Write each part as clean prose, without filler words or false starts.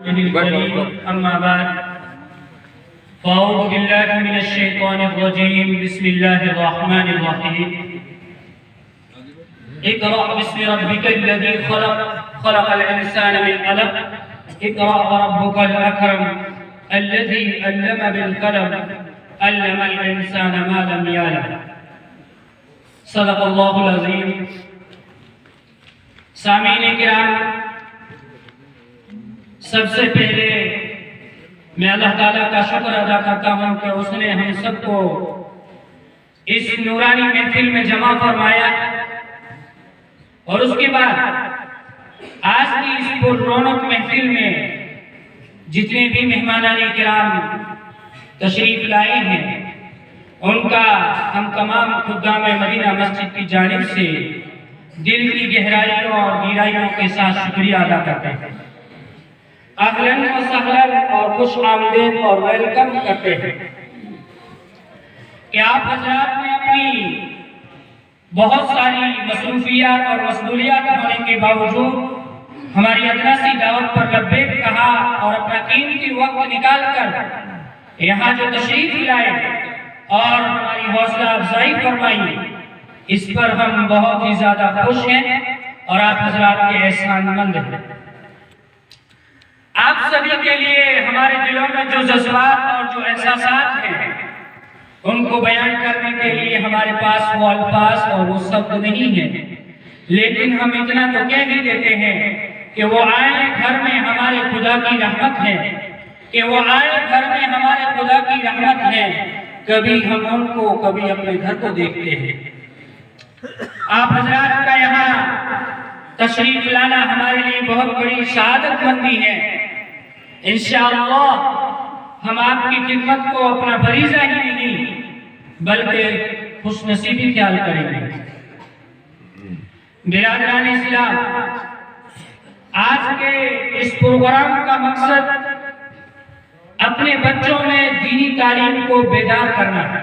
أما بعد فأعوذ بالله من الشيطان الرجيم بسم الله الرحمن الرحيم اقرأ باسم ربك الذي خلق خلق الإنسان من علق اقرأ وربك الأكرم الذي علم بالقلم علم الإنسان ما لم يعلم صدق اللہ العظیم۔ سامعین کرام، سب سے پہلے میں اللہ تعالیٰ کا شکر ادا کرتا ہوں کہ اس نے ہم سب کو اس نورانی محفل میں جمع فرمایا، اور اس کے بعد آج کی اس پر رونق محفل میں جتنے بھی مہمانان کرام تشریف لائے ہیں ان کا ہم تمام خدام مدینہ مسجد کی جانب سے دل کی گہرائیوں اور گہرائیوں کے ساتھ شکریہ ادا کرتے ہیں، اہلاً و سہلاً اور خوش آمدید اور ویلکم کرتے ہیں کہ آپ حضرات نے اپنی بہت ساری مصروفیات اور مشغولیات ہونے کے باوجود ہماری ادنا سی دعوت پر لبیک کہا اور اپنا قیمتی وقت نکال کر یہاں جو تشریف لائے اور ہماری حوصلہ افزائی فرمائی، اس پر ہم بہت ہی زیادہ خوش ہیں اور آپ حضرات کے احسان مند ہیں۔ آپ سبھی کے لیے ہمارے دلوں میں جو جذبات اور جو احساسات ہیں ان کو بیان کرنے کے لیے ہمارے پاس وہ الفاظ اور وہ شبد نہیں ہیں، لیکن ہم اتنا تو کہہ ہی دیتے ہیں کہ وہ آئے گھر میں ہمارے خدا کی رحمت ہے، کہ وہ آئے گھر میں ہمارے خدا کی رحمت ہے، کبھی ہم ان کو کبھی اپنے گھر کو دیکھتے ہیں۔ آپ حضرات کا یہاں تشریف لانا ہمارے لیے بہت بڑی سعادت مندی ہے۔ انشاءاللہ ہم آپ کی خدمت کو اپنا فریضہ ہی نہیں بلکہ خوش نصیبی خیال کریں گے۔ برادران اسلام، آج کے اس پروگرام کا مقصد اپنے بچوں میں دینی تعلیم کو بیدار کرنا ہے،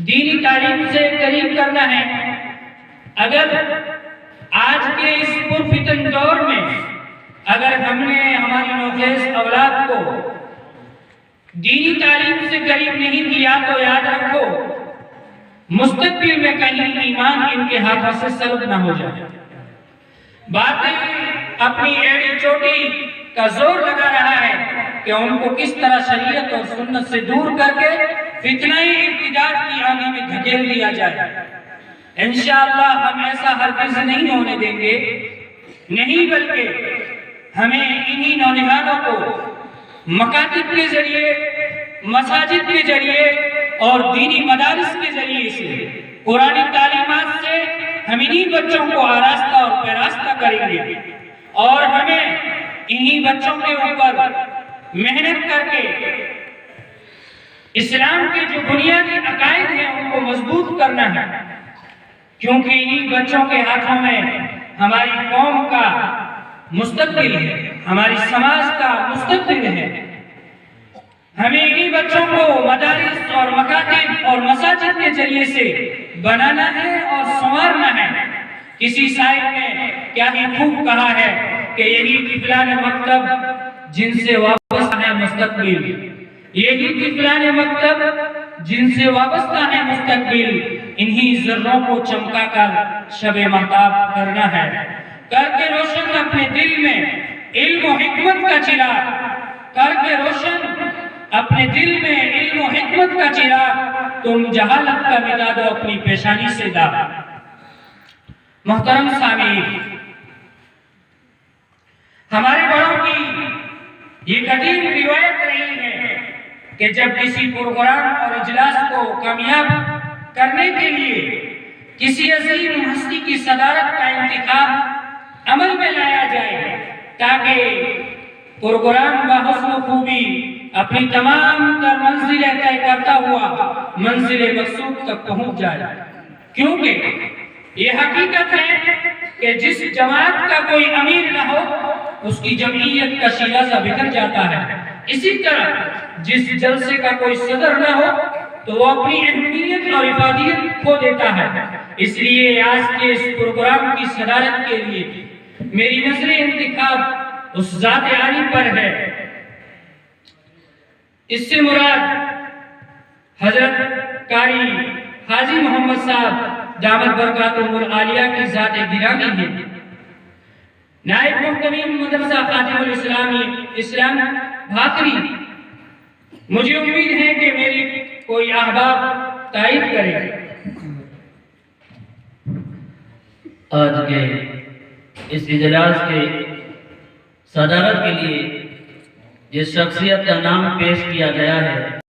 دینی تعلیم سے قریب کرنا ہے۔ اگر آج کے اس پرفتن دور میں اگر ہم نے ہماری نوخیز اولاد کو دینی تعلیم سے قریب نہیں کیا تو یاد رکھو مستقبل میں کہیں ایمان ان کے ہاتھوں سے سلب نہ ہو جائے۔ باتیں اپنی ایڑی چوٹی کا زور لگا رہا ہے کہ ان کو کس طرح شریعت اور سنت سے دور کر کے فتنہ ارتداد کی آندھی میں دھکیل دیا جائے۔ انشاءاللہ ہم ایسا ہرگز نہیں ہونے دیں گے، نہیں بلکہ ہمیں انہی نوجوانوں کو مکاتب کے ذریعے، مساجد کے ذریعے اور دینی مدارس کے ذریعے سے قرآنی تعلیمات سے ہم انہی بچوں کو آراستہ اور پیراستہ کریں گے، اور ہمیں انہی بچوں کے اوپر محنت کر کے اسلام کے جو بنیادی عقائد ہیں ان کو مضبوط کرنا ہے، کیونکہ انہی بچوں کے ہاتھوں میں ہماری قوم کا مستقبل ہے، ہماری سماج کا مستقبل ہے۔ ہمیں انہی بچوں کو مدارس اور مکاتب اور مساجد کے ذریعے سے بنانا ہے اور سنوارنا ہے۔ کسی شاعر نے کیا ہی خوب کہا ہے کہ یہی طفلان مکتب جن سے وابستہ ہے مستقبل، یہی طفلان مکتب جن سے وابستہ ہے مستقبل، انہی ذروں کو چمکا کر شب مہتاب کرنا ہے، کر کے روشن اپنے دل میں علم و حکمت کا چراغ، کر کے روشن اپنے دل میں علم و حکمت کا چراغ، تم جہالت کا مٹا دو اپنی پیشانی سے داغ۔ محترم سامعین، ہمارے بڑوں کی یہ قدیم روایت رہی ہے کہ جب کسی پروگرام اور اجلاس کو کامیاب کرنے کے لیے کسی عظیم ہستی کی صدارت کا انتخاب عمل میں لایا جائے تاکہ پروگرام بحسن و خوبی اپنی تمام تر منزلیں طے کرتا ہوا منزل مقصود تک پہنچ جائے، کیونکہ یہ حقیقت ہے کہ جس جماعت کا کوئی امیر نہ ہو اس کی جمعیت کا شیرازہ بکھر جاتا ہے، اسی طرح جس جلسے کا کوئی صدر نہ ہو تو وہ اپنی اہمیت اور افادیت کھو دیتا ہے۔ اس لیے آج کے اس پروگرام کی صدارت کے لیے میری نظر انتخاب اس ذات عالی پر ہے۔ اس سے مراد حضرت قاری حاجی محمد صاحب دامت برکاتہم العالیہ کی ذات گرامی ہے۔ نائب محتمیم مدرسہ خاتم الاسلامی اسلام بھاکری، مجھے امید ہے کہ میری کوئی احباب تائید کرے۔ آج کے اس اجلاس کے صدارت کے لیے جس شخصیت کا نام پیش کیا گیا ہے